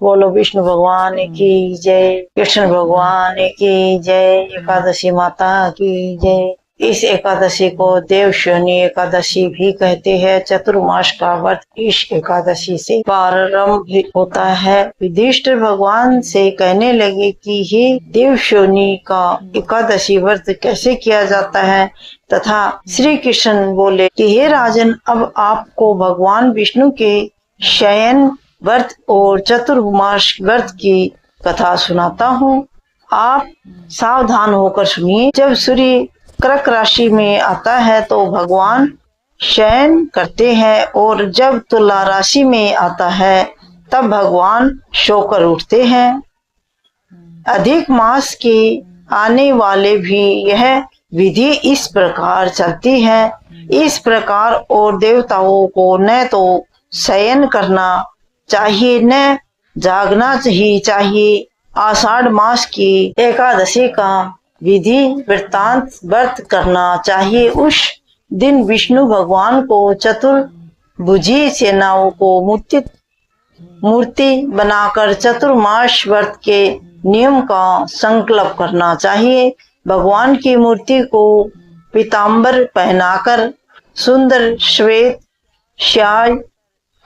बोलो विष्णु भगवान की जय, कृष्ण भगवान की जय, एकादशी माता की जय। इस एकादशी को देवशोनी एकादशी भी कहते हैं। चतुर्मास का व्रत इस एकादशी से प्रारंभ होता है। युधिष्ठिर भगवान से कहने लगे कि हे देवशोनी का एकादशी व्रत कैसे किया जाता है, तथा श्री कृष्ण बोले कि हे राजन, अब आपको भगवान विष्णु के शयन व्रत और चतुर्मास व्रत की कथा सुनाता हूँ। आप सावधान होकर सुनिए। जब सूर्य कर्क राशि में आता है तो भगवान शयन करते हैं, और जब तुला राशि में आता है तब भगवान सोकर उठते हैं। अधिक मास के आने वाले भी यह विधि इस प्रकार चलती है। इस प्रकार और देवताओं को न तो शयन करना चाहिए न जागना ही चाहिए। आषाढ़ मास की एकादशी का विधि वृत्तांत व्रत करना चाहिए। उस दिन विष्णु भगवान को चतुर्भुजी सेनाओं को मूर्ति बनाकर चतुर्मास व्रत के नियम का संकल्प करना चाहिए। भगवान की मूर्ति को पीताम्बर पहनाकर सुंदर श्वेत श्याय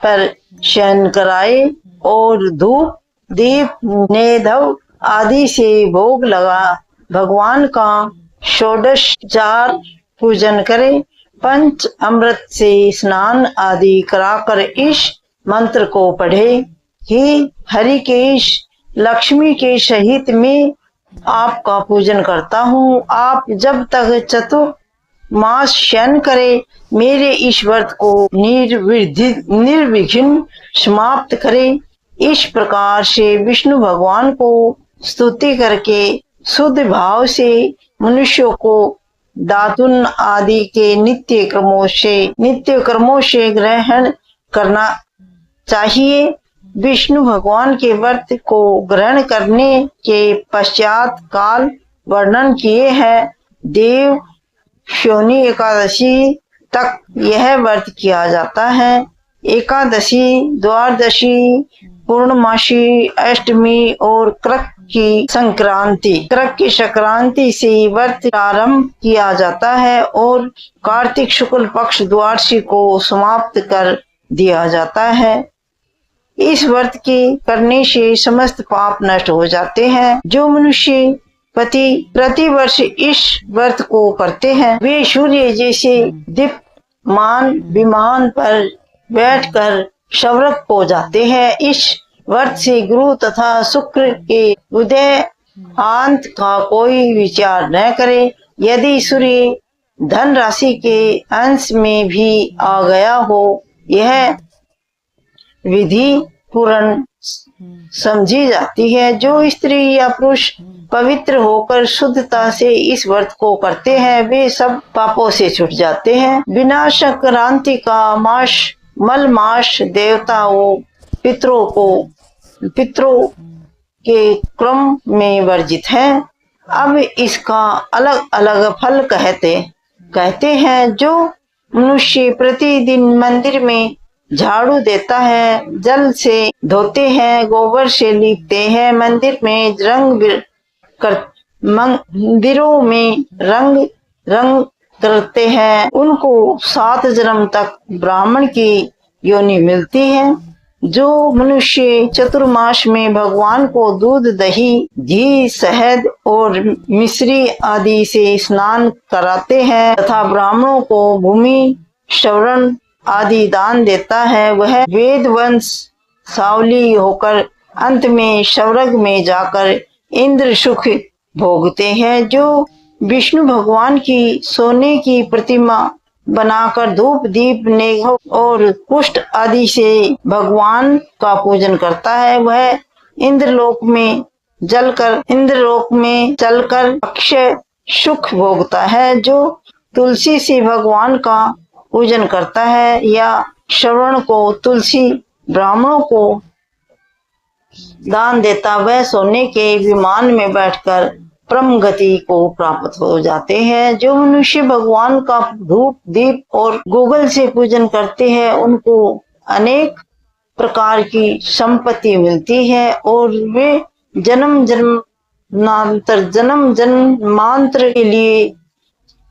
पर शयन कराए और धूप दीप नेधव आदि से भोग लगा भगवान का षोडशोपचार पूजन करे। पंच अमृत से स्नान आदि कराकर इस मंत्र को पढ़े। हे हरिकेश, लक्ष्मी के सहित मैं आपका पूजन करता हूँ। आप जब तक चतुर्मास शयन करे, मेरे इस व्रत को निर्विघ्न समाप्त करे। इस प्रकार से विष्णु भगवान को स्तुति करके शुद्ध भाव से मनुष्यों को दातुन आदि के नित्य कर्मों से ग्रहण करना चाहिए। विष्णु भगवान के व्रत को ग्रहण करने के पश्चात काल वर्णन किए हैं। देव शोनी एकादशी तक यह व्रत किया जाता है। एकादशी, द्वादशी, पूर्णमासी, अष्टमी और कृक की संक्रांति से व्रत प्रारंभ किया जाता है और कार्तिक शुक्ल पक्ष द्वादशी को समाप्त कर दिया जाता है। इस व्रत के करने से समस्त पाप नष्ट हो जाते हैं। जो मनुष्य प्रति वर्ष इस व्रत को करते हैं, वे सूर्य जैसे दीप्यमान विमान पर बैठकर स्वर्ग को जाते हैं। इस व्रत से गुरु तथा शुक्र के उदय अंत का कोई विचार न करे। यदि सूर्य धन राशि के अंश में भी आ गया हो, यह विधि पूर्ण समझी जाती है। जो स्त्री या पुरुष पवित्र होकर शुद्धता से इस व्रत को करते हैं, वे सब पापों से छूट जाते हैं। बिना संक्रांति का मास मल मास देवताओं पितरों के क्रम में वर्जित है। अब इसका अलग अलग फल कहते हैं। जो मनुष्य प्रतिदिन मंदिर में झाड़ू देता है, जल से धोते हैं, गोबर से लीपते हैं, मंदिरों में रंग करते हैं, उनको 7 जन्म तक ब्राह्मण की योनि मिलती है। जो मनुष्य चतुर्मास में भगवान को दूध, दही, घी, शहद और मिश्री आदि से स्नान कराते हैं तथा ब्राह्मणों को भूमि, श्रवण आदि दान देता है, वह वेद वंशावली होकर अंत में स्वर्ग में जाकर इंद्र सुख भोगते हैं। जो विष्णु भगवान की सोने की प्रतिमा बनाकर धूप दीप नेह और कुष्ठ आदि से भगवान का पूजन करता है, वह इंद्रलोक में चलकर अक्षय सुख भोगता है। जो तुलसी से भगवान का पूजन करता है या श्रवण को तुलसी ब्राह्मणों को दान देता, वह सोने के विमान में बैठकर परम गति को प्राप्त हो जाते हैं। जो मनुष्य भगवान का धूप दीप और गूगल से पूजन करते हैं, उनको अनेक प्रकार की संपत्ति मिलती है और वे जन्म जन्मांतर के लिए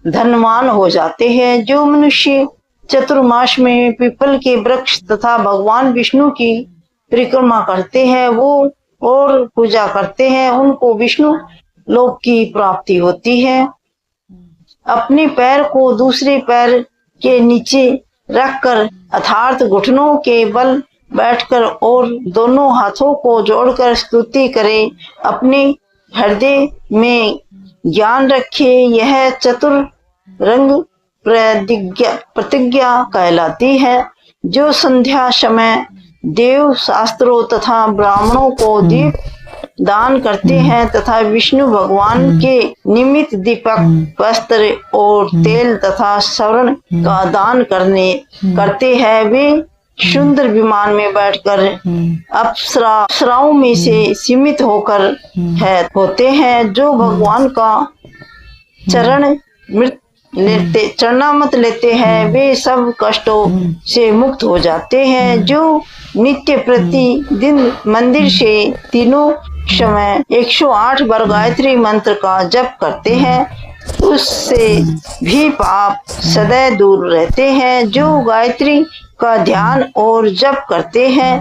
धनवान हो जाते हैं। जो मनुष्य चतुर्मास में पीपल के वृक्ष तथा भगवान विष्णु की परिक्रमा करते हैं वो और पूजा करते हैं, उनको विष्णु लोक की प्राप्ति होती है। अपने पैर को दूसरे पैर के नीचे रखकर अर्थात घुटनों के बल बैठकर और दोनों हाथों को जोड़कर स्तुति करें। अपने हृदय में ज्ञान रखे, यह चतुरंग प्रतिज्ञा कहलाती है। जो संध्या समय देव शास्त्रों तथा ब्राह्मणों को दीप दान करते हैं तथा विष्णु भगवान के निमित्त दीपक, वस्त्र और तेल तथा स्वर्ण का दान करते हैं, वे सुंदर विमान में बैठकर अप्सराओं में से सीमित होकर होते हैं। जो भगवान का चरणामृत लेते हैं वे सब कष्टों से मुक्त हो जाते हैं। जो नित्य प्रतिदिन मंदिर से तीनों समय 108 बार गायत्री मंत्र का जप करते हैं उससे भी पाप सदैव दूर रहते हैं। जो गायत्री का ध्यान और जप करते हैं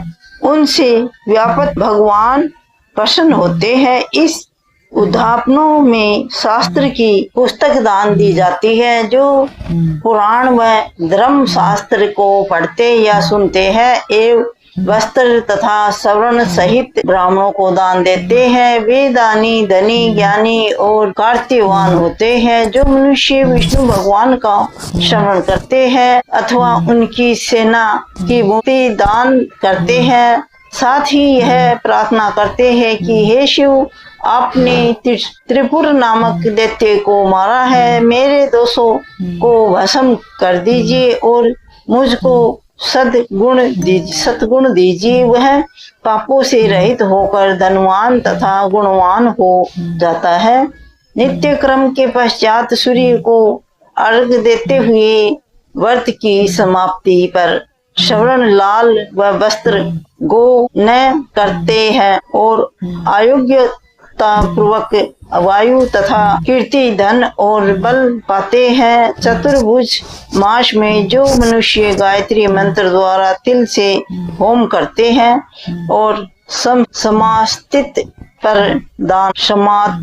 उनसे व्यापक भगवान प्रसन्न होते हैं। इस उद्यापनों में शास्त्र की पुस्तक दान दी जाती है। जो पुराण व धर्म शास्त्र को पढ़ते या सुनते हैं एवं वस्त्र तथा स्वर्ण सहित ब्राह्मणों को दान देते हैं वे दानी, धनी, ज्ञानी और कार्तिवान होते हैं। जो मनुष्य विष्णु भगवान का श्रवण करते हैं अथवा उनकी सेना की मूर्ति दान करते हैं, साथ ही यह प्रार्थना करते हैं कि हे शिव, आपने त्रिपुर नामक दैत्य को मारा है, मेरे दोषों को भस्म कर दीजिए और मुझको सतगुण दीजिए। वह पापों से रहित होकर धनवान तथा गुणवान हो जाता है। नित्य क्रम के पश्चात सूर्य को अर्घ देते हुए व्रत की समाप्ति पर श्रवण लाल व वस्त्र गो न करते हैं और अयोग्यता पूर्वक वायु तथा कीर्ति, धन और बल पाते हैं। चतुर्भुज मास में जो मनुष्य गायत्री मंत्र द्वारा तिल से होम करते हैं और समास्तित प्रदान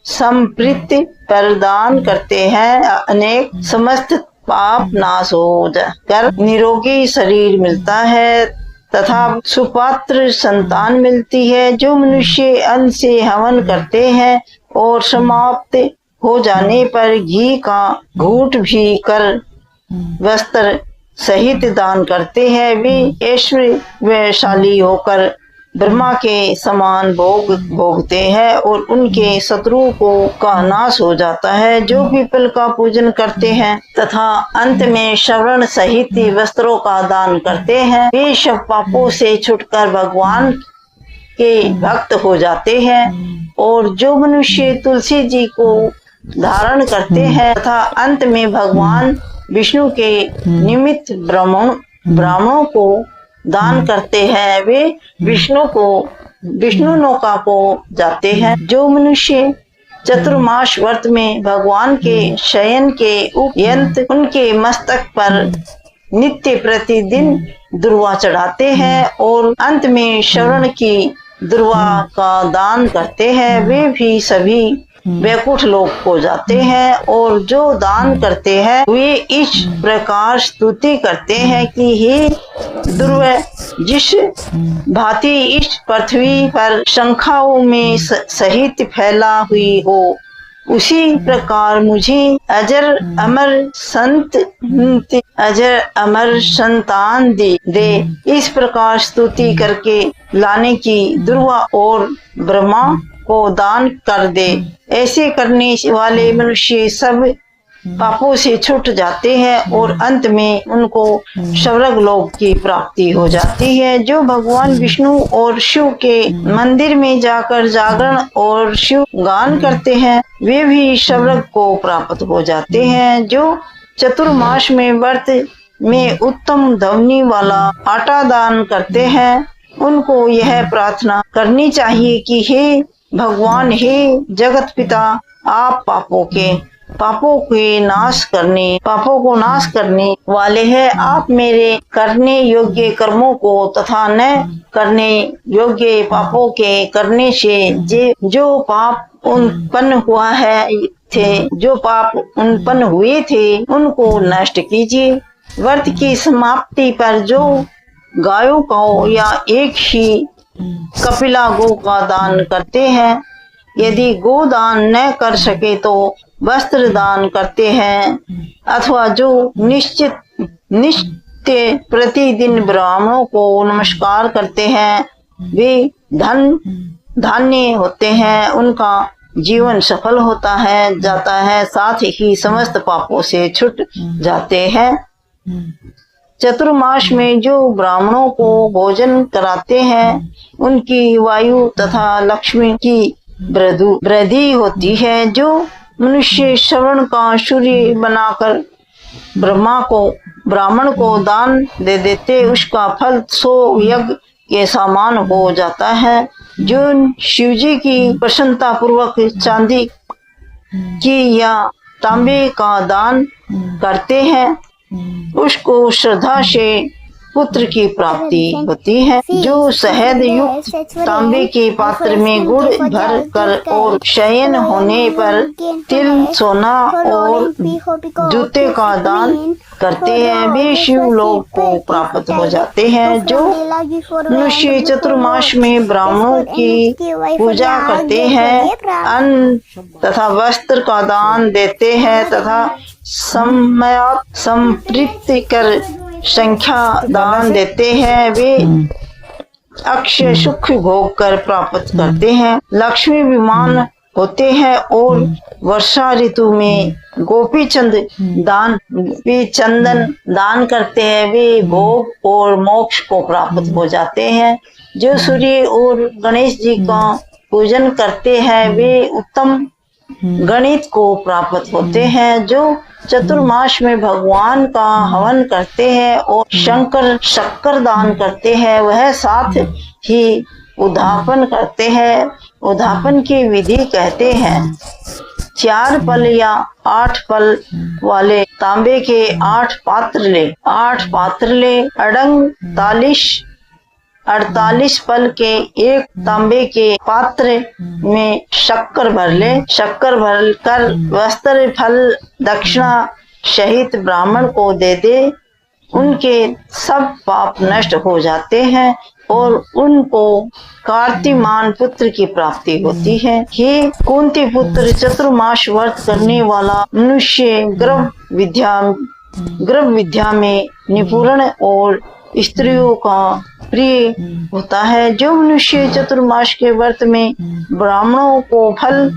संप्रीति प्रदान करते हैं, अनेक समस्त पाप नाश हो जाकर निरोगी शरीर मिलता है तथा सुपात्र संतान मिलती है। जो मनुष्य अन्न से हवन करते हैं और समाप्त हो जाने पर घी का घूंट भी कर वस्त्र सहित दान करते हैं, वे ऐश्वर्यशाली होकर ब्रह्मा के समान भोग भोगते हैं और उनके शत्रुओं का नाश हो जाता है। जो पीपल का पूजन करते हैं तथा अंत में श्रवण सहित वस्त्रों का दान करते हैं वे सब पापों से छुटकर भगवान के भक्त हो जाते हैं। और जो मनुष्य तुलसी जी को धारण करते हैं तथा अंत में भगवान विष्णु के निमित्त ब्राह्मणों को दान करते हैं वे विष्णु नौका को जाते हैं। जो मनुष्य चतुर्मास व्रत में भगवान के शयन के उपयंत उनके मस्तक पर नित्य प्रतिदिन दुर्वा चढ़ाते हैं और अंत में श्रवण की दुर्वा का दान करते हैं वे भी सभी वैकुंठ लोक को जाते हैं। और जो दान करते हैं वे इस प्रकार स्तुति करते हैं कि हे दुर्वा, जिस भांति इस पृथ्वी पर शंखाओं में सहित फैला हुई हो उसी प्रकार मुझे अजर अमर संतान दे। इस प्रकार स्तुति करके लाने की दुर्वा और ब्रह्मा को दान कर दे। ऐसे करने वाले मनुष्य सब पापों से छूट जाते हैं और अंत में उनको स्वर्ग लोक की प्राप्ति हो जाती है। जो भगवान विष्णु और शिव के मंदिर में जाकर जागरण और शिव गान करते हैं वे भी स्वर्ग को प्राप्त हो जाते हैं। जो चतुर्मास में व्रत में उत्तम ध्वनि वाला आटा दान करते हैं, उनको यह प्रार्थना करनी चाहिए कि हे भगवान, हे जगत पिता, आप पापों को नाश करने वाले हैं। आप मेरे करने योग्य कर्मों को तथा न करने योग्य पापों के करने से जो पाप उत्पन्न हुए थे उनको नष्ट कीजिए। व्रत की समाप्ति पर जो गायों को या एक ही कपिला गो का दान करते हैं, यदि गो दान न कर सके तो वस्त्र दान करते हैं, अथवा जो नित्य प्रतिदिन ब्राह्मणों को नमस्कार करते हैं, वे धान्य होते हैं, उनका जीवन सफल जाता है, साथ ही समस्त पापों से छूट जाते हैं। चतुर्मास में जो ब्राह्मणों को भोजन कराते हैं, उनकी वायु तथा लक्ष्मी की वृद्धि होती है। जो मनुष्य श्रवण का सूर्य बनाकर ब्राह्मण को दान दे देते, उसका फल 100 यज्ञ के समान हो जाता है। जो शिवजी की प्रसन्नता पूर्वक चांदी की या तांबे का दान करते हैं, उसको श्रद्धा से पुत्र की प्राप्ति होती है। जो शहद युक्त तांबे के पात्र में गुड़ भर कर और शयन होने पर तिल, सोना और जूते का दान करते हैं, वे शिव लोक को प्राप्त हो जाते हैं। जो मनुष्य चतुर्मास में ब्राह्मणों की पूजा करते हैं, अन्न तथा वस्त्र का दान देते हैं तथा संतृप्ति कर संख्या दान देते हैं, वे अक्षय सुख भोग कर प्राप्त करते हैं, लक्ष्मी विमान होते हैं और वर्षा ऋतु में गोपी चंदन दान करते हैं, वे भोग और मोक्ष को प्राप्त हो जाते हैं। जो सूर्य और गणेश जी का पूजन करते हैं, वे उत्तम गणित को प्राप्त होते हैं। जो चतुर्मास में भगवान का हवन करते हैं और शक्कर दान करते हैं, वह साथ ही उद्यापन करते हैं। उद्यापन की विधि कहते हैं 4 पल या 8 पल वाले तांबे के 8 पात्र ले अड़ंग 48 पल के एक तांबे के पात्र में शक्कर भर कर वस्त्र फल दक्षिणा सहित ब्राह्मण को दे दे, उनके सब पाप नष्ट हो जाते हैं और उनको कार्तिमान पुत्र की प्राप्ति होती है। हे कुंती पुत्र, चतुर्मास व्रत करने वाला मनुष्य गर्भ विद्या में निपुण और स्त्रियों का प्रिय होता है। जो मनुष्य चतुर्मास के व्रत में ब्राह्मणों को फल,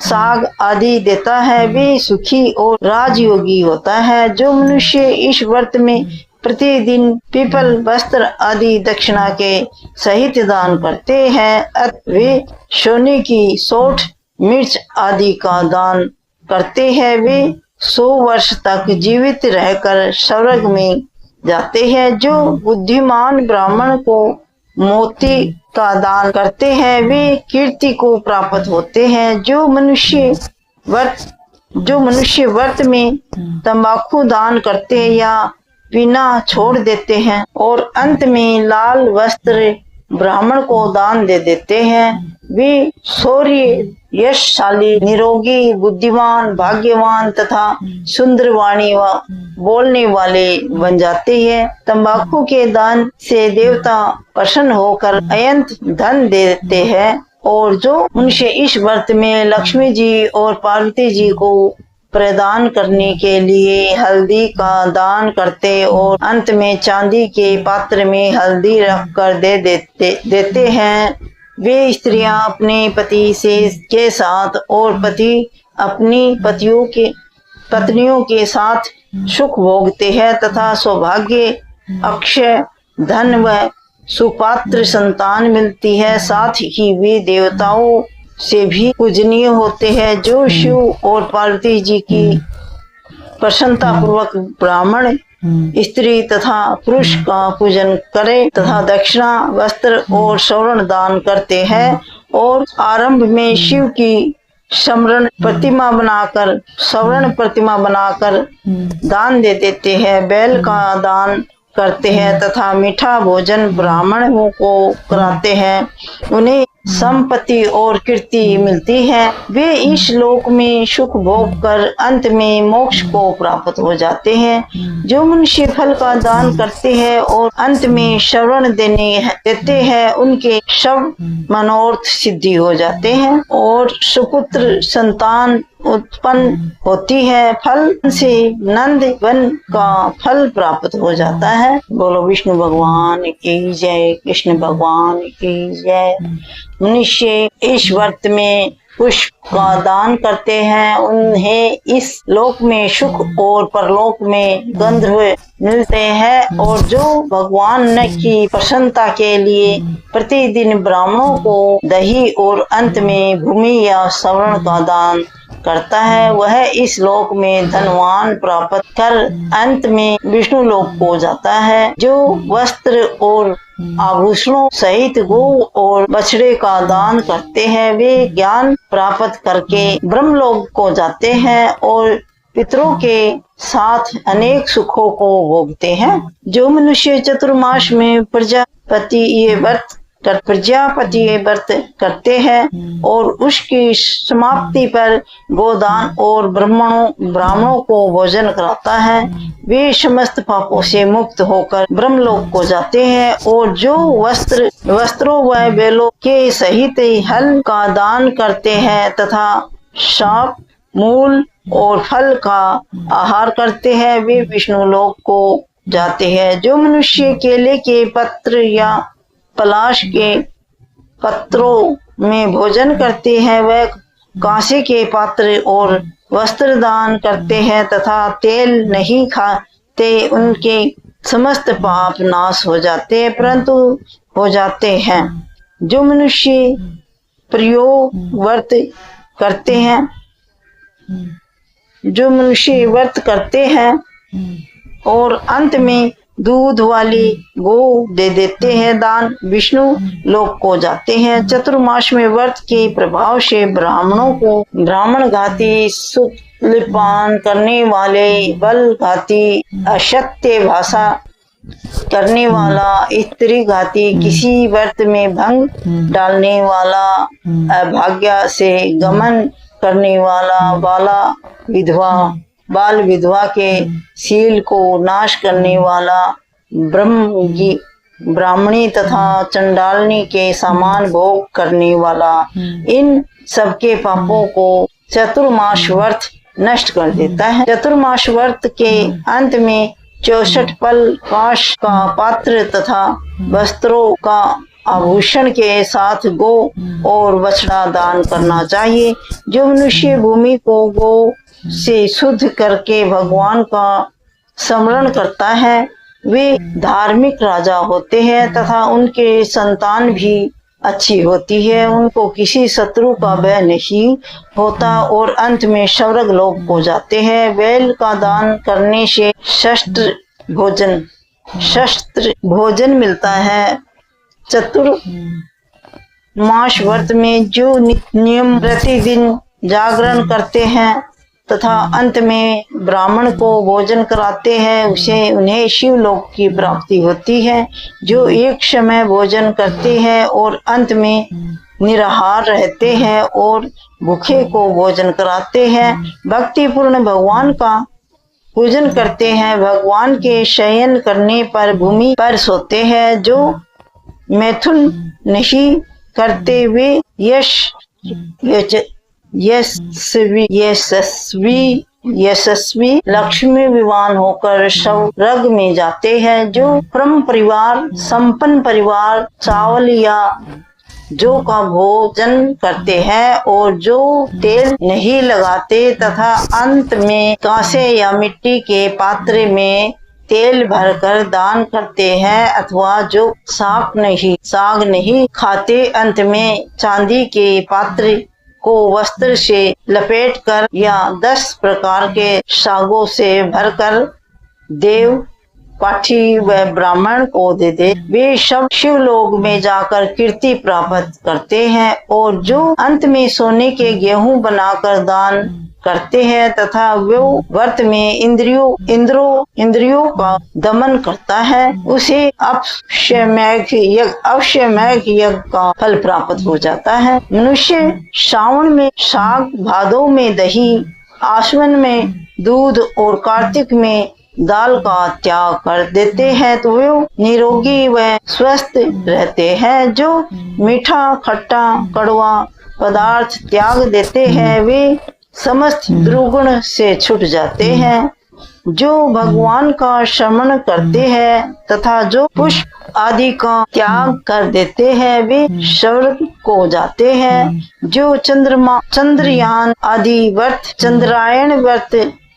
साग आदि देता है, वे सुखी और राजयोगी होता है। जो मनुष्य इस व्रत में प्रतिदिन पीपल, वस्त्र आदि दक्षिणा के सहित दान करते हैं, वे सोने की सोंठ, मिर्च आदि का दान करते हैं, वे 100 वर्ष तक जीवित रहकर स्वर्ग में जाते हैं। जो बुद्धिमान ब्राह्मण को मोती का दान करते हैं, वे कीर्ति को प्राप्त होते हैं। जो मनुष्य व्रत में तंबाकू दान करते हैं या पीना छोड़ देते हैं और अंत में लाल वस्त्र ब्राह्मण को दान दे देते हैं, वे शौर्य, यशशाली, निरोगी, बुद्धिमान, भाग्यवान तथा सुंदर वाणी बोलने वाले बन जाते हैं। तंबाकू के दान से देवता प्रसन्न होकर अनंत धन देते हैं। और जो मनुष्य इस व्रत में लक्ष्मी जी और पार्वती जी को प्रदान करने के लिए हल्दी का दान करते और अंत में चांदी के पात्र में हल्दी रख कर देते हैं, वे स्त्रियां अपने पति के साथ और पति अपनी पत्नियों के साथ सुख भोगते हैं तथा सौभाग्य, अक्षय धन व सुपात्र संतान मिलती है। साथ ही वे देवताओं से भी पूजनीय होते हैं। जो शिव और पार्वती जी की प्रसन्नता पूर्वक ब्राह्मण स्त्री तथा पुरुष का पूजन करें तथा दक्षिणा, वस्त्र और स्वर्ण दान करते हैं और आरंभ में शिव की स्वर्ण प्रतिमा बनाकर दान दे देते हैं, बैल का दान करते हैं तथा मीठा भोजन ब्राह्मणों को कराते हैं। उन्हें संपत्ति और कीर्ति मिलती है। वे इस लोक में सुख भोग कर अंत में मोक्ष को प्राप्त हो जाते हैं। जो मनुष्य फल का दान करते हैं और अंत में श्रवण देते हैं, उनके सब मनोरथ सिद्धि हो जाते हैं और सुपुत्र संतान उत्पन्न होती है। फल से नंद वन का फल प्राप्त हो जाता है। बोलो विष्णु भगवान की जय, कृष्ण भगवान की जय। मनुष्य इस व्रत में पुष्प का दान करते हैं, उन्हें इस लोक में सुख और परलोक में गंधर्व मिलते हैं। और जो भगवान की प्रसन्नता के लिए प्रतिदिन ब्राह्मणों को दही और अंत में भूमि या स्वर्ण का दान करता है, वह इस लोक में धनवान प्राप्त कर अंत में विष्णु लोक को जाता है। जो वस्त्र और आभूषणों सहित गो और बछड़े का दान करते हैं, वे ज्ञान प्राप्त करके ब्रह्मलोक को जाते हैं और पितरों के साथ अनेक सुखों को भोगते हैं। जो मनुष्य चतुर्मास में प्रजापति ये व्रत करते हैं और उसकी समाप्ति पर गोदान और ब्राह्मणों को भोजन कराता है, वे समस्त पापों से मुक्त होकर ब्रह्मलोक को जाते हैं। और जो वस्त्रों व बैलों के सहित हल का दान करते हैं तथा साप, मूल और फल का आहार करते हैं, वे विष्णु लोक को जाते हैं। जो मनुष्य केले के पत्र या पलाश के पत्रों में भोजन करते हैं, वह कांसे के पात्र और वस्त्र दान करते हैं तथा तेल नहीं खाते, उनके समस्त पाप नाश हो जाते हैं हो जाते हैं। जो मनुष्य व्रत करते हैं और अंत में दूध वाली गो दे देते हैं दान, विष्णु लोक को जाते हैं। चतुर्मास में व्रत के प्रभाव से ब्राह्मण घाती, सुतपान करने वाले, बल घाती, असत्य भाषा करने वाला, स्त्री घाती, किसी व्रत में भंग डालने वाला, अभाग्य से गमन करने वाला, बाल विधवा के शील को नाश करने वाला, ब्राह्मणी तथा चंडालनी के समान भोग करने वाला, इन सबके पापों को चतुर्मास व्रत नष्ट कर देता है। चतुर्मास व्रत के अंत में 64 फल, कांच का पात्र तथा वस्त्रों का आभूषण के साथ गो और बछड़ा दान करना चाहिए। जो मनुष्य भूमि को गो से शुद्ध करके भगवान का स्मरण करता है, वे धार्मिक राजा होते हैं तथा उनके संतान भी अच्छी होती है। उनको किसी शत्रु का भय नहीं होता और अंत में स्वर्ग लोक को जाते हैं। बैल का दान करने से शस्त्र भोजन मिलता है। चतुर्मास व्रत में जो नियम प्रतिदिन जागरण करते हैं तथा अंत में ब्राह्मण को भोजन कराते हैं, उन्हें शिवलोक की प्राप्ति होती है। जो एक समय भोजन करते हैं और अंत में निराहार रहते हैं और भूखे को भोजन कराते हैं, भक्ति पूर्ण भगवान का पूजन करते हैं, भगवान के शयन करने पर भूमि पर सोते हैं, जो मैथुन नहीं करते वे यशस्वी लक्ष्मी विवान होकर स्वर्ग में जाते हैं। जो परम परिवार, संपन्न परिवार चावल या जौ का भोजन करते हैं और जो तेल नहीं लगाते तथा अंत में कांसे या मिट्टी के पात्र में तेल भरकर दान करते हैं, अथवा जो साग नहीं खाते, अंत में चांदी के पात्र को वस्त्र से लपेटकर या 10 प्रकार के सागों से भरकर देव पाठी व ब्राह्मण को दे दे। वे सब शिवलोक में जाकर कीर्ति प्राप्त करते हैं और जो अंत में सोने के गेहूं बनाकर दान करते हैं तथा वो व्रत में इंद्रियों का दमन करता है, उसे अश्वमेध यज्ञ का फल प्राप्त हो जाता है। मनुष्य श्रावण में साग, भादों में दही, आश्विन में दूध और कार्तिक में दाल का त्याग कर देते हैं तो वे निरोगी व स्वस्थ रहते हैं। जो मीठा, खट्टा, कड़वा पदार्थ त्याग देते हैं वे समस्त दुर्गुण से छूट जाते हैं। जो भगवान का श्रवण करते हैं तथा जो पुष्प आदि का त्याग कर देते हैं वे स्वर्ग को जाते हैं। जो चंद्रयान आदि व्रत,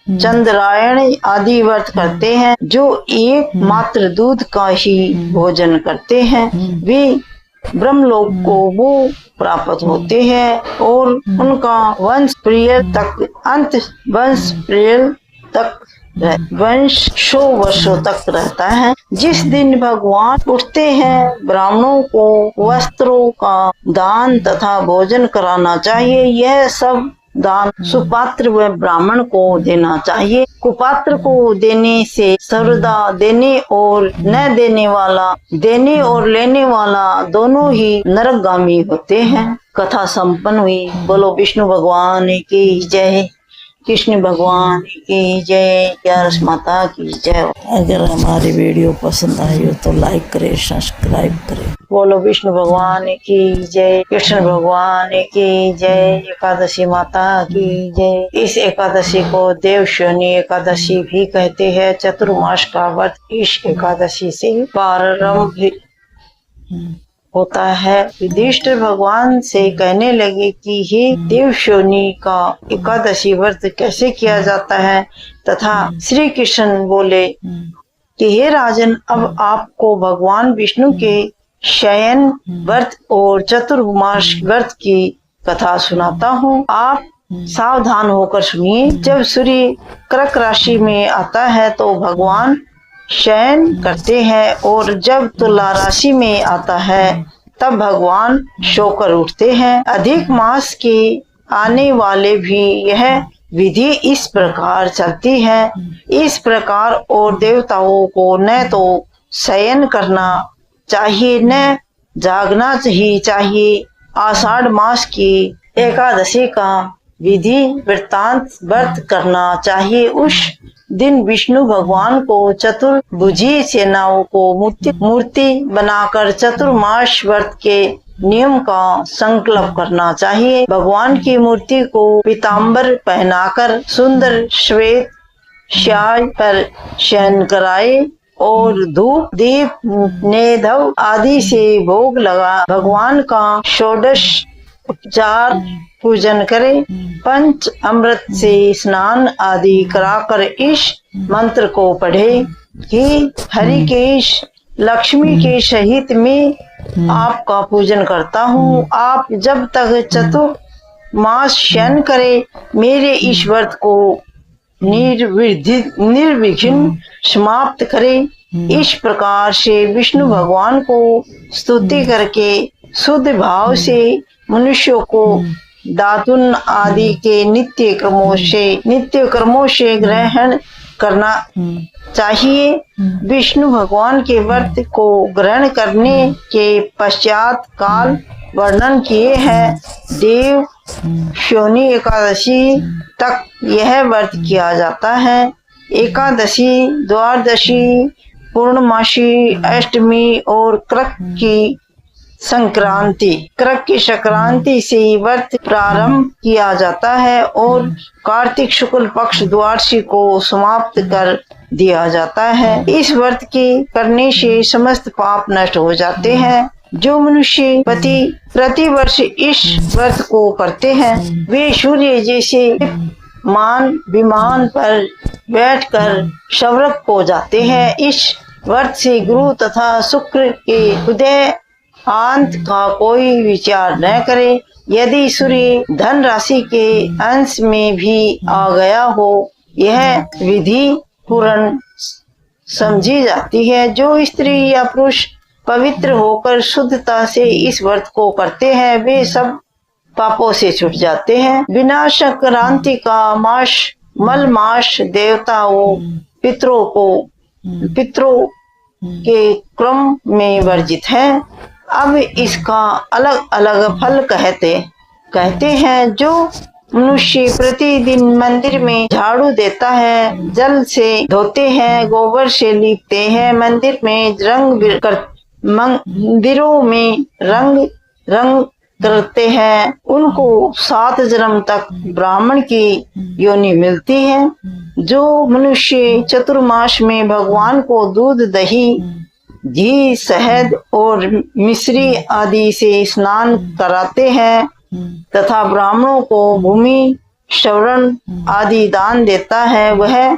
चंद्रायण आदि व्रत करते हैं, जो एक मात्र दूध का ही भोजन करते हैं, वे ब्रह्मलोक को वो प्राप्त होते हैं और उनका वंश वर्षों वर्षों तक रहता है। जिस दिन भगवान उठते हैं, ब्राह्मणों को वस्त्रों का दान तथा भोजन कराना चाहिए। यह सब दान सुपात्र व ब्राह्मण को देना चाहिए। कुपात्र को देने से सर्वदा देने और न देने वाला, देने और लेने वाला दोनों ही नरकगामी होते हैं। कथा संपन्न हुई। बोलो विष्णु भगवान की जय, कृष्ण भगवान की जय, ग्यारस माता की जय। अगर हमारी वीडियो पसंद आई हो तो लाइक करें, सब्सक्राइब करें। बोलो विष्णु भगवान की जय, कृष्ण भगवान की जय, एकादशी माता की जय। इस एकादशी को देवशोनी एकादशी भी कहते हैं। चतुर्मास का व्रत इस एकादशी से प्रारंभ होता है। युधिष्ठिर भगवान से कहने लगे कि हे देवशोनी का एकादशी व्रत कैसे किया जाता है, तथा श्री कृष्ण बोले कि हे राजन, अब आपको भगवान विष्णु के शयन व्रत और चतुर्मास व्रत की कथा सुनाता हूँ। आप सावधान होकर सुनिए। जब सूर्य कर्क राशि में आता है तो भगवान शयन करते हैं और जब तुला राशि में आता है तब भगवान सोकर उठते हैं। अधिक मास के आने वाले भी यह विधि इस प्रकार चलती है। इस प्रकार और देवताओं को न तो शयन करना चाहिए न जागना ही चाहिए। आषाढ़ मास की एकादशी का विधि वृत्तांत व्रत करना चाहिए। उस दिन विष्णु भगवान को चतुर्भुजी सेनाओं को मूर्ति बनाकर चतुर्मास व्रत के नियम का संकल्प करना चाहिए। भगवान की मूर्ति को पीताम्बर पहनाकर सुंदर श्वेत श्याय पर शयन कराए और धूप, दीप, नेधव आदि से भोग लगा भगवान का षोडश उपचार पूजन करे। पंच अमृत से स्नान आदि कराकर इस मंत्र को पढ़े कि हरिकेश लक्ष्मी के सहित मैं आपका पूजन करता हूँ। आप जब तक चतुर्मास शयन करे मेरे इस व्रत को निर्विघ्न समाप्त करे। इस प्रकार से विष्णु भगवान को स्तुति करके शुद्ध भाव से मनुष्यों को दातुन आदि के नित्य कर्मों से ग्रहण करना चाहिए। विष्णु भगवान के व्रत को ग्रहण करने के पश्चात काल वर्णन किए हैं। देव शोनी एकादशी तक यह व्रत किया जाता है। एकादशी, द्वादशी, पूर्णमासी, अष्टमी और कृक की संक्रांति से व्रत प्रारंभ किया जाता है और कार्तिक शुक्ल पक्ष द्वादशी को समाप्त कर दिया जाता है। इस व्रत के करने से समस्त पाप नष्ट हो जाते हैं। जो मनुष्य प्रतिवर्ष इस व्रत को करते हैं वे सूर्य जैसे विमान पर बैठकर स्वर्ग को जाते हैं। इस व्रत से गुरु तथा शुक्र के उदय अंत का कोई विचार न करे। यदि सूर्य धन राशि के अंश में भी आ गया हो, यह विधि पूर्ण समझी जाती है। जो स्त्री या पुरुष पवित्र होकर शुद्धता से इस व्रत को करते हैं वे सब पापों से छूट जाते हैं। बिना संक्रांति का मास मल मास देवताओं पितरों के क्रम में वर्जित है। अब इसका अलग अलग फल कहते हैं। जो मनुष्य प्रतिदिन मंदिर में झाड़ू देता है, जल से धोते हैं, गोबर से लीपते हैं, मंदिरों में रंग करते हैं, उनको 7 जन्म तक ब्राह्मण की योनि मिलती है। जो मनुष्य चतुर्मास में भगवान को दूध, दही, घी, शहद और मिश्री आदि से स्नान कराते हैं तथा ब्राह्मणों को भूमि, श्रवण आदि दान देता है, वह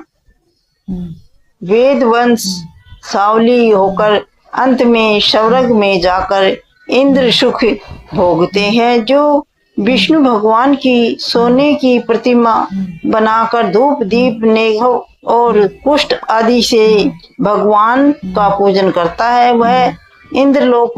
वेद वंशावली होकर अंत में स्वर्ग में जाकर इंद्र सुख भोगते हैं। जो विष्णु भगवान की सोने की प्रतिमा बनाकर धूप, दीप, नेग और कुष्ठ आदि से भगवान का पूजन करता है, वह इंद्रलोक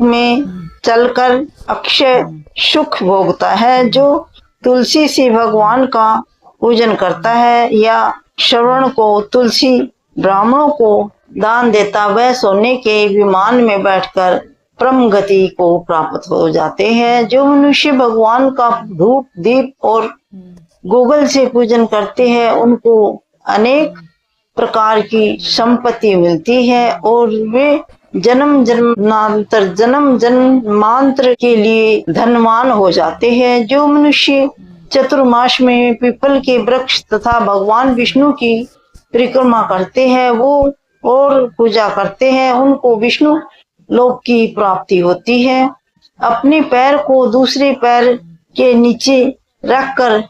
में चलकर अक्षय सुख भोगता है। जो तुलसी से भगवान का पूजन करता है या श्रवण को तुलसी ब्राह्मणों को दान देता, वह सोने के विमान में बैठकर परम गति को प्राप्त हो जाते हैं। जो मनुष्य भगवान का धूप, दीप और गूगल से पूजन करते हैं, उनको अनेक प्रकार की संपत्ति मिलती है और वे जन्म जन्मांतर के लिए धनवान हो जाते हैं। जो मनुष्य चतुर्मास में पीपल के वृक्ष तथा भगवान विष्णु की परिक्रमा करते हैं वो और पूजा करते हैं, उनको विष्णु लोक की प्राप्ति होती है। अपने पैर को दूसरे पैर के नीचे रखकर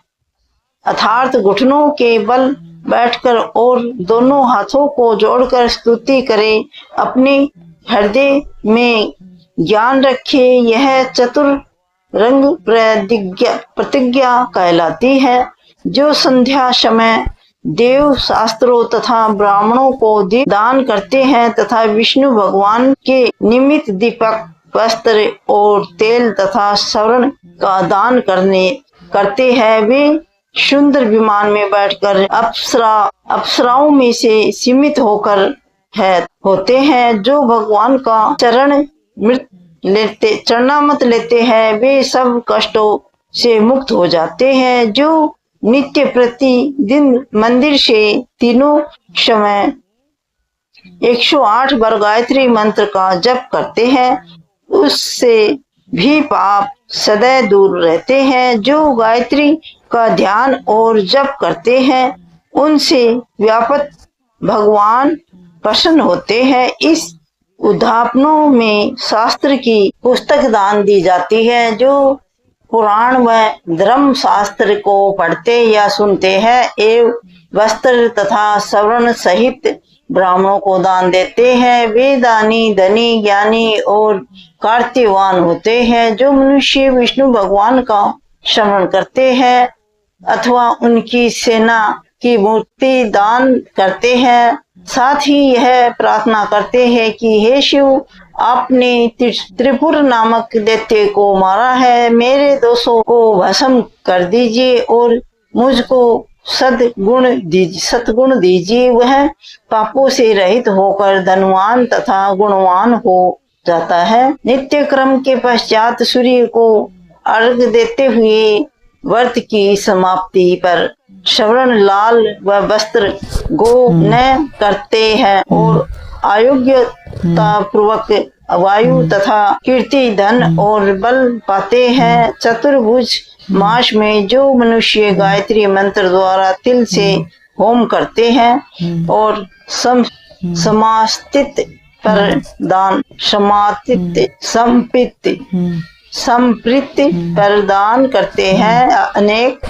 अर्थात घुटनों के बल बैठकर और दोनों हाथों को जोड़कर स्तुति करें। अपने हृदय में ज्ञान रखे, यह चतुरंग प्रतिज्ञा कहलाती है। जो संध्या समय देव शास्त्रों तथा ब्राह्मणों को दान करते हैं तथा विष्णु भगवान के निमित्त दीपक, वस्त्र और तेल तथा स्वर्ण का दान करते हैं, वे सुंदर विमान में बैठकर अप्सराओं में से सीमित होते हैं। जो भगवान का चरणामृत लेते हैं वे सब कष्टों से मुक्त हो जाते हैं। जो नित्य प्रतिदिन मंदिर से तीनों समय 108 बार गायत्री मंत्र का जप करते हैं, उससे भी पाप सदैव दूर रहते हैं। जो गायत्री का ध्यान और जप करते हैं उनसे व्यापक भगवान प्रसन्न होते हैं। इस उद्यापनों में शास्त्र की पुस्तक दान दी जाती है। जो पुराण व धर्म शास्त्र को पढ़ते या सुनते हैं एवं वस्त्र तथा श्रवण सहित ब्राह्मणों को दान देते हैं, वे दानी, धनी, ज्ञानी और कार्तिवान होते हैं। जो मनुष्य विष्णु भगवान का श्रवण करते हैं अथवा उनकी सेना की मूर्ति दान करते हैं, साथ ही यह प्रार्थना करते हैं कि हे शिव, आपने त्रिपुर नामक दैत्य को मारा है, मेरे दोषों को भस्म कर दीजिए और मुझको सद्गुण दीजिए। वह पापों से रहित होकर धनवान तथा गुणवान हो जाता है। नित्य क्रम के पश्चात सूर्य को अर्घ देते हुए व्रत की समाप्ति पर श्रवण लाल व वस्त्र गोपन करते हैं और अयोग्यता पूर्वक वायु तथा कीर्ति, धन और बल पाते हैं। चतुर्भुज मास में जो मनुष्य गायत्री मंत्र द्वारा तिल से होम करते हैं और समास्तित पर दान संप्रीति पर दान करते हैं, अनेक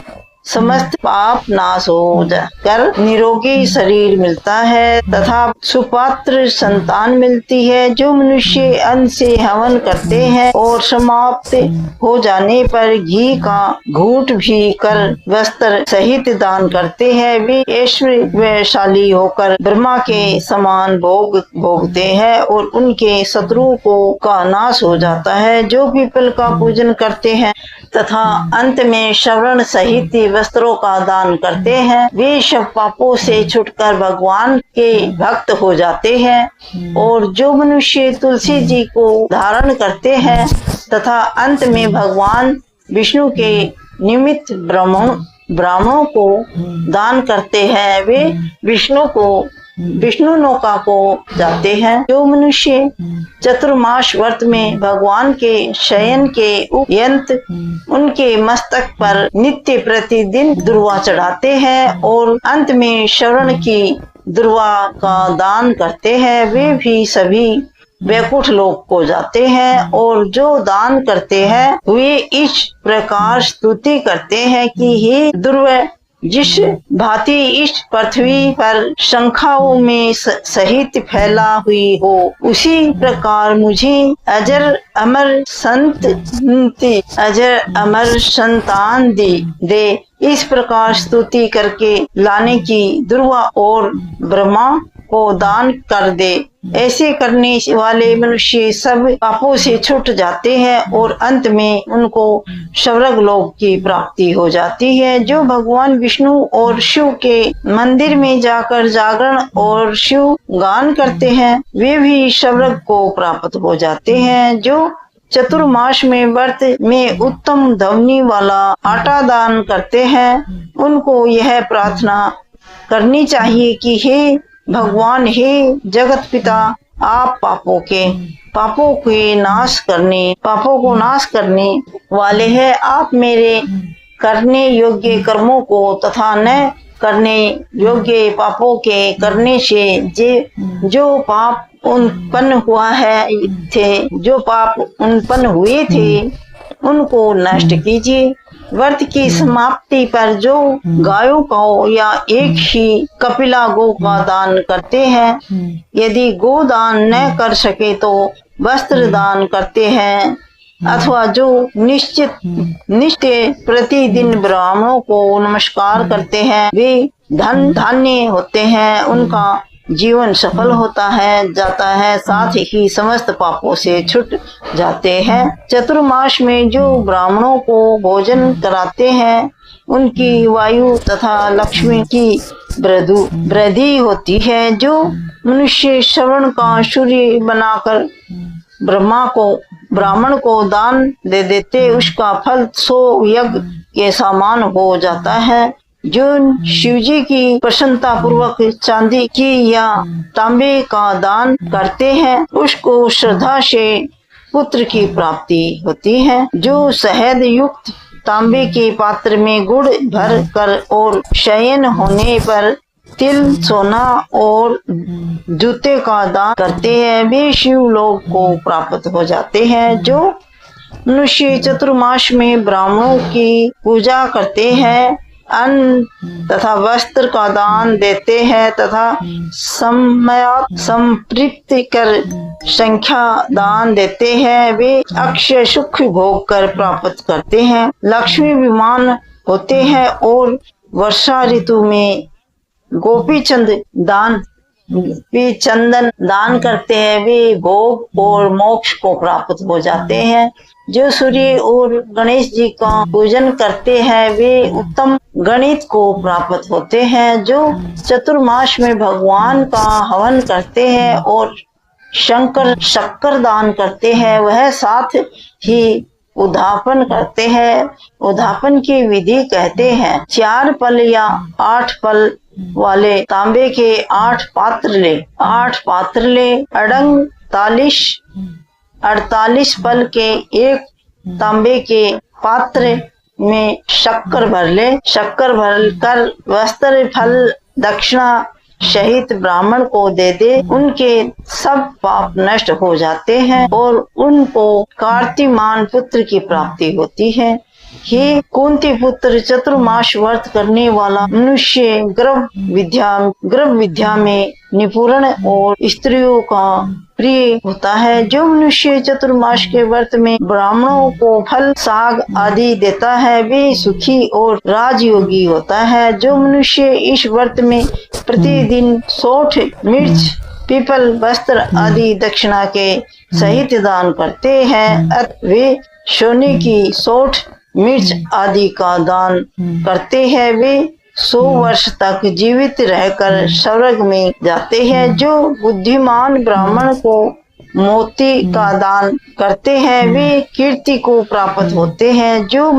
समस्त पाप नाश हो कर निरोगी शरीर मिलता है तथा सुपात्र संतान मिलती है। जो मनुष्य अन्न से हवन करते हैं और समाप्त हो जाने पर घी का घूंट भी कर वस्त्र सहित दान करते हैं, वे ऐश्वर्यशाली होकर ब्रह्मा के समान भोग भोगते हैं और उनके शत्रुओं को का नाश हो जाता है। जो पीपल का पूजन करते हैं तथा अंत में श्रवण सहित वस्त्रों का दान करते हैं, वे सब पापों से छुटकर भगवान के भक्त हो जाते हैं। और जो मनुष्य तुलसी जी को धारण करते हैं तथा अंत में भगवान विष्णु के निमित्त ब्राह्मणों को दान करते हैं, वे विष्णु नौका को जाते हैं। जो मनुष्य चतुर्मास व्रत में भगवान के शयन के उपयंत उनके मस्तक पर नित्य प्रतिदिन दुर्वा चढ़ाते हैं और अंत में श्रवण की दुर्वा का दान करते हैं, वे भी सभी वैकुंठ लोक को जाते हैं। और जो दान करते हैं वे इस प्रकार स्तुति करते हैं कि हे दुर्वा, जिस भांति इस पृथ्वी पर शंखाओं में सहित फैला हुई हो, उसी प्रकार मुझे अजर अमर संतान दे। इस प्रकार स्तुति करके लाने की दुर्वा और ब्रह्मा को दान कर दे। ऐसे करने वाले मनुष्य सब पापों से छूट जाते हैं और अंत में उनको स्वर्ग लोक की प्राप्ति हो जाती है। जो भगवान विष्णु और शिव के मंदिर में जाकर जागरण और शिव गान करते हैं, वे भी स्वर्ग को प्राप्त हो जाते हैं। जो चतुर्मास में व्रत में उत्तम ध्वनि वाला आटा दान करते हैं, उनको यह प्रार्थना करनी चाहिए कि हे भगवान, हे जगत पिता, आप पापों को नाश करने वाले हैं। आप मेरे करने योग्य कर्मों को तथा न करने योग्य पापों के करने से जो पाप उत्पन्न हुए थे उनको नष्ट कीजिए। व्रत की समाप्ति पर जो गायों को या एक ही कपिला गो का दान करते हैं, यदि गो दान न कर सके तो वस्त्र दान करते हैं, अथवा जो नित्य प्रतिदिन ब्राह्मणों को नमस्कार करते हैं, वे धन्य होते हैं, उनका जीवन सफल जाता है, साथ ही समस्त पापों से छूट जाते हैं। चतुर्मास में जो ब्राह्मणों को भोजन कराते हैं, उनकी वायु तथा लक्ष्मी की वृद्धि होती है। जो मनुष्य श्रवण का सूर्य बनाकर ब्राह्मण को दान दे देते, उसका फल 100 यज्ञ के समान हो जाता है। जो शिवजी की प्रसन्नता पूर्वक चांदी की या तांबे का दान करते हैं, उसको श्रद्धा से पुत्र की प्राप्ति होती है। जो शहद युक्त तांबे के पात्र में गुड़ भर कर और शयन होने पर तिल, सोना और जूते का दान करते हैं, वे शिव लोक को प्राप्त हो जाते हैं। जो मनुष्य चतुर्मास में ब्राह्मणों की पूजा करते हैं, अन्न तथा वस्त्र का दान देते हैं तथा संपृक्त कर संख्या दान देते हैं, वे अक्षय सुख भोग कर प्राप्त करते हैं, लक्ष्मी विमान होते हैं और वर्षा ऋतु में गोपी चंदन दान करते हैं, वे भोग और मोक्ष को प्राप्त हो जाते हैं। जो सूर्य और गणेश जी का पूजन करते हैं, वे उत्तम गणित को प्राप्त होते हैं। जो चतुर्मास में भगवान का हवन करते हैं और शक्कर दान करते हैं, वह साथ ही उद्यापन करते हैं। उद्यापन की विधि कहते हैं, 4 पल या 8 पल वाले तांबे के 8 पात्र ले, अड़ंग 48 पल के एक तांबे के पात्र में शक्कर भर कर वस्त्र फल दक्षिणा सहित ब्राह्मण को दे दे, उनके सब पाप नष्ट हो जाते हैं और उनको कार्तिमान पुत्र की प्राप्ति होती है। हे कुंती पुत्र, चतुर्मास व्रत करने वाला मनुष्य गर्भ विद्या में निपुण और स्त्रियों का प्रिय होता है। जो मनुष्य चतुर्मास के व्रत में ब्राह्मणों को फल साग आदि देता है वे सुखी और राजयोगी होता है। जो मनुष्य इस व्रत में प्रतिदिन 60 मिर्च पीपल वस्त्र आदि दक्षिणा के सहित दान करते हैं, वे सोने की 60 मिर्च आदि का दान करते हैं, वे 100 वर्ष तक जीवित रहकर स्वर्ग में जाते हैं। जो बुद्धिमान ब्राह्मण को मोती का दान करते हैं वे कीर्ति को प्राप्त होते हैं। जो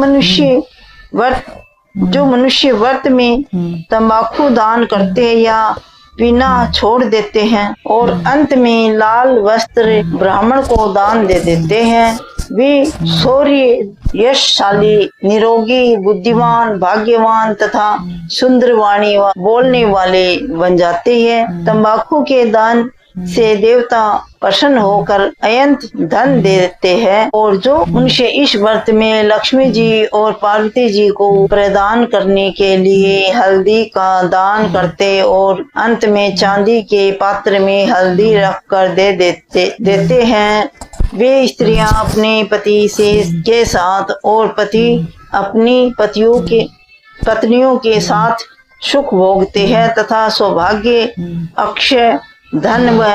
मनुष्य व्रत में तंबाकू दान करते हैं या पीना छोड़ देते हैं और अंत में लाल वस्त्र ब्राह्मण को दान दे देते हैं, वे शौर्य यशशाली निरोगी बुद्धिमान भाग्यवान तथा सुंदर वाणी बोलने वाले बन जाते हैं। तंबाकू के दान से देवता प्रसन्न होकर अनंत धन देते हैं और जो मनुष्य इस व्रत में लक्ष्मी जी और पार्वती जी को प्रदान करने के लिए हल्दी का दान करते और अंत में चांदी के पात्र में हल्दी रखकर देते हैं, वे स्त्रियां अपने पति के साथ और पति अपनी पत्नियों के साथ सुख भोगते हैं तथा सौभाग्य अक्षय धन व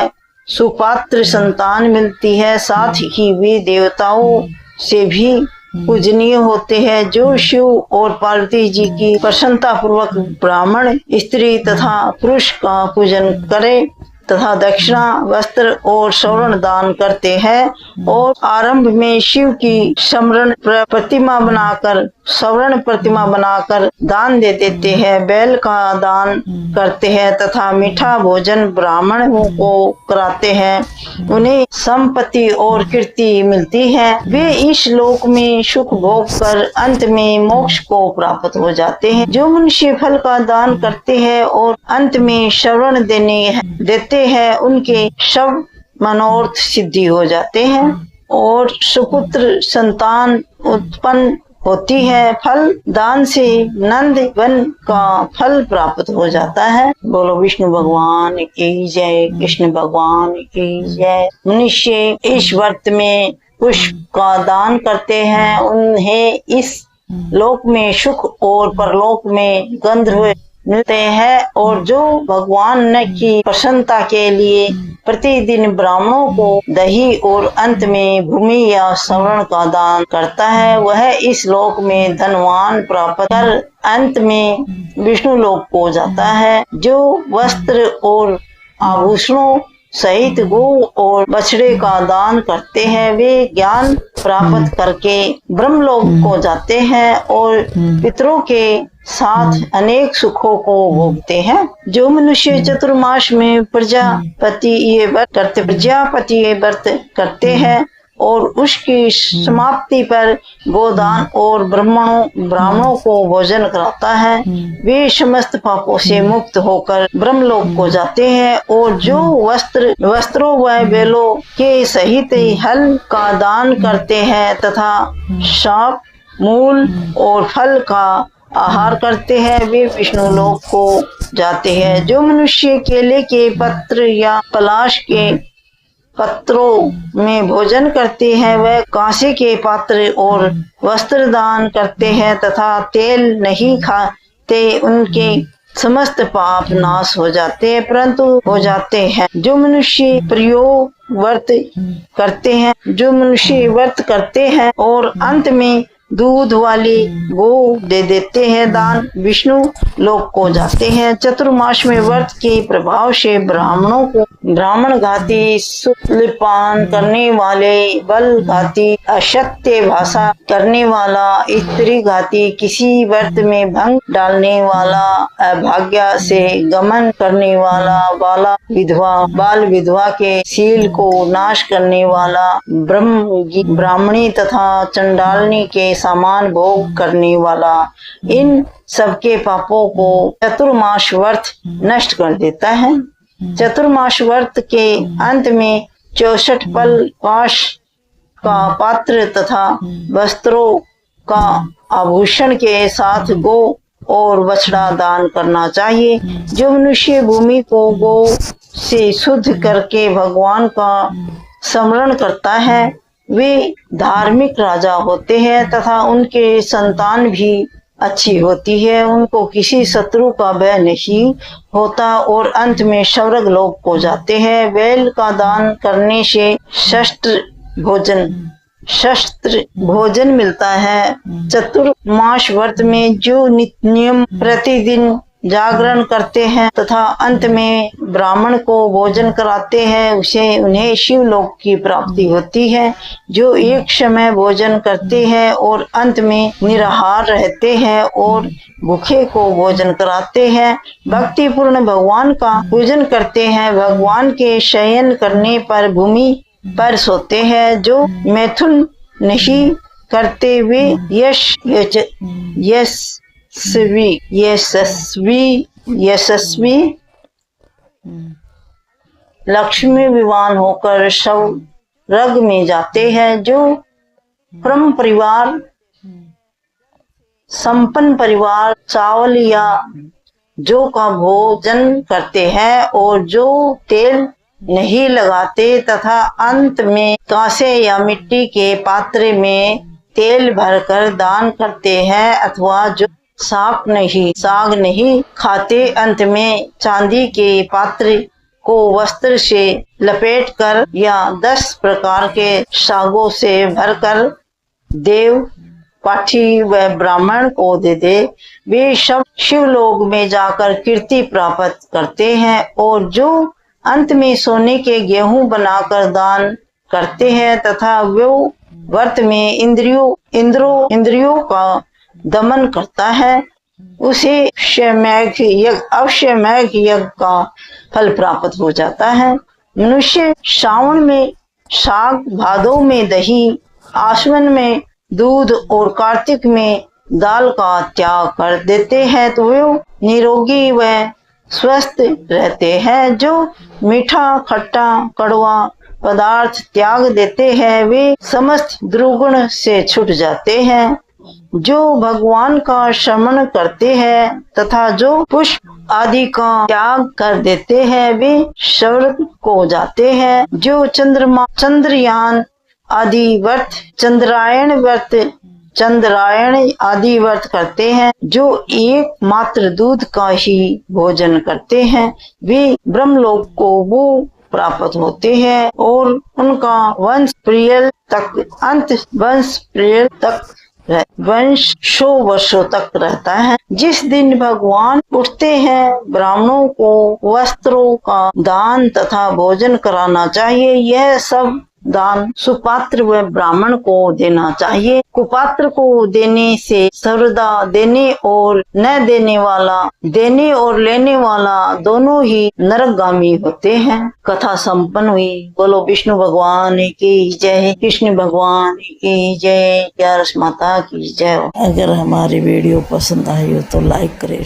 सुपात्र संतान मिलती है। साथ ही वे देवताओं से भी पूजनीय होते हैं। जो शिव और पार्वती जी की प्रसन्नता पूर्वक ब्राह्मण स्त्री तथा पुरुष का पूजन करे तथा दक्षिणा वस्त्र और स्वर्ण दान करते हैं और आरंभ में शिव की स्वर्ण प्रतिमा बनाकर दान दे देते हैं, बैल का दान करते हैं तथा मीठा भोजन ब्राह्मणों को कराते हैं, उन्हें संपत्ति और कीर्ति मिलती है, वे इस लोक में सुख भोग कर अंत में मोक्ष को प्राप्त हो जाते हैं। जो मनुष्य फल का दान करते हैं और अंत में श्रवण देते हैं उनके सब मनोरथ सिद्धि हो जाते हैं और सुपुत्र संतान उत्पन्न होती है। फल दान से नंद वन का फल प्राप्त हो जाता है। बोलो विष्णु भगवान की जय, कृष्ण भगवान की जय। मनुष्य इस व्रत में पुष्प का दान करते हैं, उन्हें इस लोक में सुख और परलोक में गंधर्व मिलते हैं और जो भगवान की प्रसन्नता के लिए प्रतिदिन ब्राह्मणों को दही और अंत में भूमि या स्वर्ण का दान करता है वह इस लोक में धनवान प्राप्त कर अंत में विष्णु लोक को जाता है। जो वस्त्र और आभूषणों सहित गो और बछड़े का दान करते हैं वे ज्ञान प्राप्त करके ब्रह्मलोक को जाते हैं और पितरों के साथ अनेक सुखों को भोगते हैं। जो मनुष्य चतुर्मास में प्रजापति व्रत करते हैं और उसकी समाप्ति पर गोदान और ब्राह्मणों को भोजन कराता है वे समस्त पापों से मुक्त होकर ब्रह्मलोक को जाते हैं और जो वस्त्रों व बेलों के सहित हल का दान करते हैं तथा शाप मूल और फल का आहार करते हैं वे विष्णु लोक को जाते हैं। जो मनुष्य केले के पत्र या पलाश के पत्रों में भोजन करते हैं वह कांसे के पात्र और वस्त्र दान करते हैं तथा तेल नहीं खाते उनके समस्त पाप नाश हो जाते हैं परंतु हो जाते हैं। जो मनुष्य व्रत करते हैं और अंत में दूध वाली गो दे देते हैं दान विष्णु लोक को जाते हैं। चतुर्मास में व्रत के प्रभाव से ब्राह्मण घाती सुपान करने वाले, बल घाती असत्य भाषा करने वाला, स्त्री घाती किसी व्रत में भंग डालने वाला, अभाग्या से गमन करने वाला, बाल विधवा के शील को नाश करने वाला, ब्राह्मणी तथा चंडालनी के सामान भोग करने वाला, इन सबके पापों को चतुर्मास व्रत नष्ट कर देता है। चतुर्मास व्रत के अंत में 64 पल पाश का पात्र तथा वस्त्रों का आभूषण के साथ गो और बछड़ा दान करना चाहिए। जो मनुष्य भूमि को गो से शुद्ध करके भगवान का स्मरण करता है वे धार्मिक राजा होते हैं तथा उनके संतान भी अच्छी होती है। उनको किसी शत्रु का भय नहीं होता और अंत में स्वर्ग लोक को जाते हैं। बैल का दान करने से शस्त्र भोजन मिलता है। चतुर्मास व्रत में जो नियम प्रतिदिन जागरण करते हैं तथा अंत में ब्राह्मण को भोजन कराते हैं उन्हें शिवलोक की प्राप्ति होती है। जो एक समय भोजन करते हैं और अंत में निराहार रहते हैं और भूखे को भोजन कराते हैं, भक्ति पूर्ण भगवान का पूजन करते हैं, भगवान के शयन करने पर भूमि पर सोते हैं, जो मैथुन नहीं करते वे यशस्वी लक्ष्मी विवान होकर स्वर्ग में जाते हैं। जो परम परिवार संपन्न परिवार चावल या जौ का भोजन करते हैं और जो तेल नहीं लगाते तथा अंत में कांसे या मिट्टी के पात्र में तेल भरकर दान करते हैं, अथवा जो साग नहीं खाते अंत में चांदी के पात्र को वस्त्र से लपेटकर या 10 प्रकार के सागों से भरकर देव पाठी व ब्राह्मण को दे दे। वे सब शिवलोक में जाकर कीर्ति प्राप्त करते हैं। और जो अंत में सोने के गेहूं बनाकर दान करते हैं तथा वो व्रत में इंद्रियों का दमन करता है, उसे अश्वमेध यज्ञ का फल प्राप्त हो जाता है। मनुष्य श्रावण में साग, भादो में दही, आश्विन में दूध और कार्तिक में दाल का त्याग कर देते हैं तो वे निरोगी व स्वस्थ रहते हैं। जो मीठा, खट्टा, कड़वा पदार्थ त्याग देते हैं वे समस्त दुर्गुण से छूट जाते हैं। जो भगवान का स्मरण करते हैं तथा जो पुष्प आदि का त्याग कर देते हैं वे स्वर्ग को जाते हैं। जो चंद्रयान आदि व्रत, चंद्रायण आदि व्रत करते हैं, जो एक मात्र दूध का ही भोजन करते हैं, वे ब्रह्मलोक को वो प्राप्त होते हैं और उनका वंश प्रिय तक 100 वर्षों तक रहता है। जिस दिन भगवान उठते हैं ब्राह्मणों को वस्त्रों का दान तथा भोजन कराना चाहिए। यह सब दान सुपात्र व ब्राह्मण को देना चाहिए। कुपात्र को देने से सर्वदा देने और लेने वाला दोनों ही नरकगामी होते हैं। कथा संपन्न हुई। बोलो विष्णु भगवान की जय, कृष्ण भगवान की जय, ग्यारस माता की जय। अगर हमारी वीडियो पसंद आई हो तो लाइक करें।